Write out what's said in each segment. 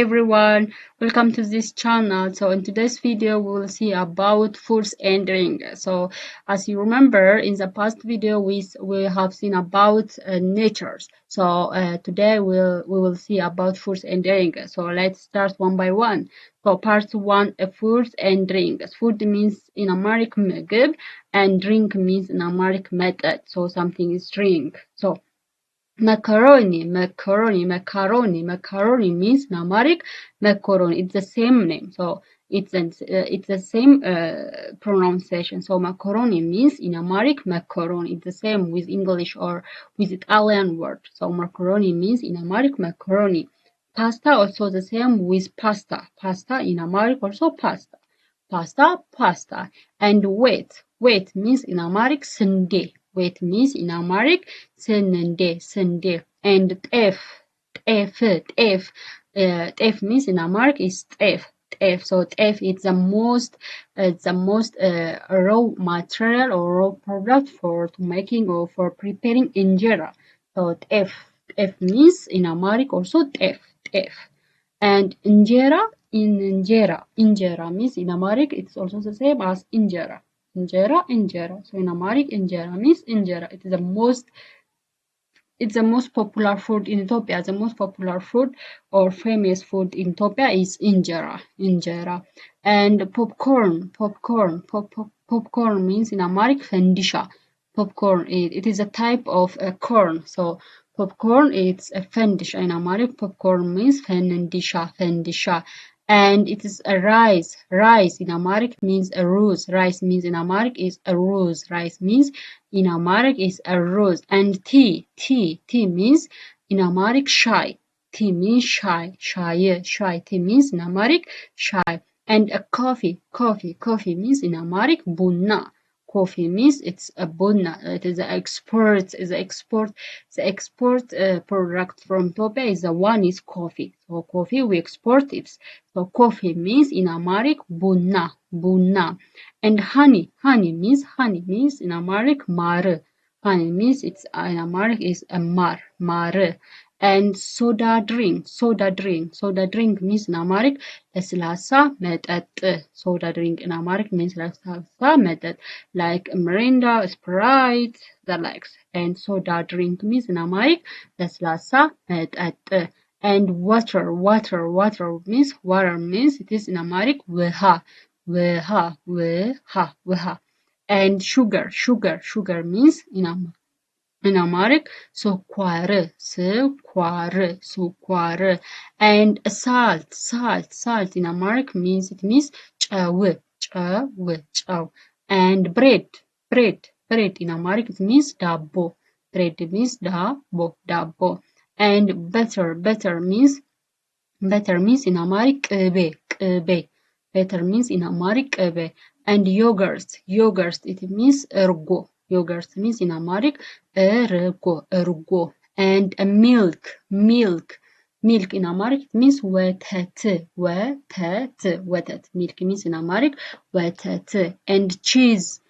Everyone, welcome to this channel. So in today's video we will see about foods and drink. So as you remember, in the past video we have seen about natures. So today we will see about foods and drink. So let's start one by one. So part one, foods and drinks. Food means in Amharic ምግብ and drink means in Amharic መጠጥ. So something is drink. So macaroni means in Amharic macaroni. It's the same name, so it's the same pronunciation. So macaroni means in Amharic macaroni. It's the same with English or with Italian word. So macaroni means in Amharic macaroni. Pasta also the same with pasta. Pasta in Amharic also pasta. Pasta. And wheat means in Amharic ስንዴ. Wheat means in Amharic sende. And ጤፍ means in Amharic is ጤፍ. So ጤፍ is the most raw material or raw product for making or for preparing injera. So ጤፍ means in Amharic also ጤፍ. And injera means in Amharic it's also the same as injera. So in Amharic injera means injera. It's the most popular food in Ethiopia. The most popular food or famous food in Ethiopia is injera. And popcorn means in Amharic fendisha. Popcorn, it is a type of corn. So popcorn, it's a fendisha. In Amharic, popcorn means fendisha. And it is a rice. Rice in Amharic means a rose. Rice means in Amharic is a rose. Rice means in Amharic is a rose. And tea means in Amharic shy. Tea means shy. Tea means in Amharic shy. And a coffee means in Amharic bunna. Coffee means it's a bunna. It is the export product from Ethiopia is the one is coffee. So coffee we export it. So coffee means in Amharic bunna. And honey means in Amharic mar. Honey means it's in Amharic is a mar. And soda drink means in Amharic ለስላሳ መጠጥ. Soda drink in Amharic means ለስላሳ መጠጥ, like Mirinda, Sprite, the likes. And soda drink means in Amharic ለስላሳ መጠጥ. And water means it is in Amharic ውሃ. And sugar means in Amharic ስኳር. And salt in Amharic means ጨው. And bread in Amharic it means ዳቦ. Bread means ዳቦ. And butter means in Amharic ቅቤ. Butter means in Amharic ቅቤ. And yogurt it means እርጎ. Yogurt means in Amharic እርጎ. And milk in Amharic it means ወተት. Milk means in Amharic ወተት. And cheese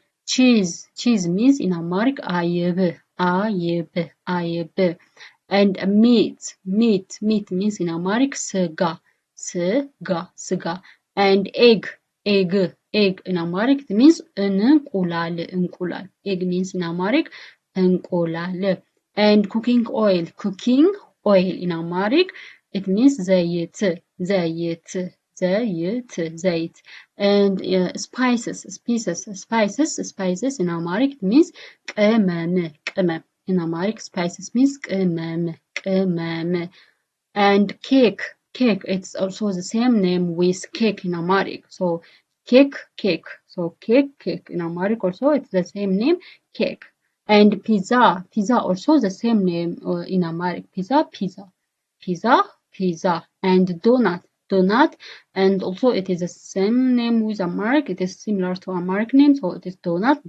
means in Amharic አይብ. And meat means in Amharic ስጋ. And egg in Amharic it means እንቁላል. Egg means in Amharic እንቁላል. And cooking oil in Amharic it means ዘይት. And spices in Amharic it means ቅመም. In Amharic spices means ቅመም. And cake it's also the same name with cake in Amharic. So cake in Amharic also it's the same name cake. And pizza also the same name in Amharic. Pizza. And donut and also it is the same name with Amharic. It is similar to Amharic name, so it is donut.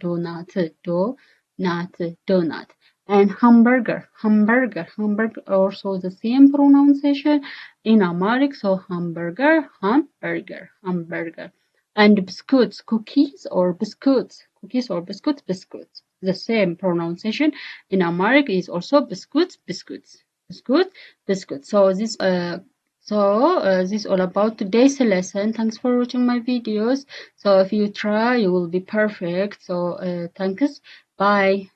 And hamburger also the same pronunciation in Amharic. So hamburger. And biscuits, cookies or biscuits. The same pronunciation in Amharic is also biscuits. So this So this is all about today's lesson. Thanks for watching my videos. So if you try, you will be perfect. So thanks. Bye.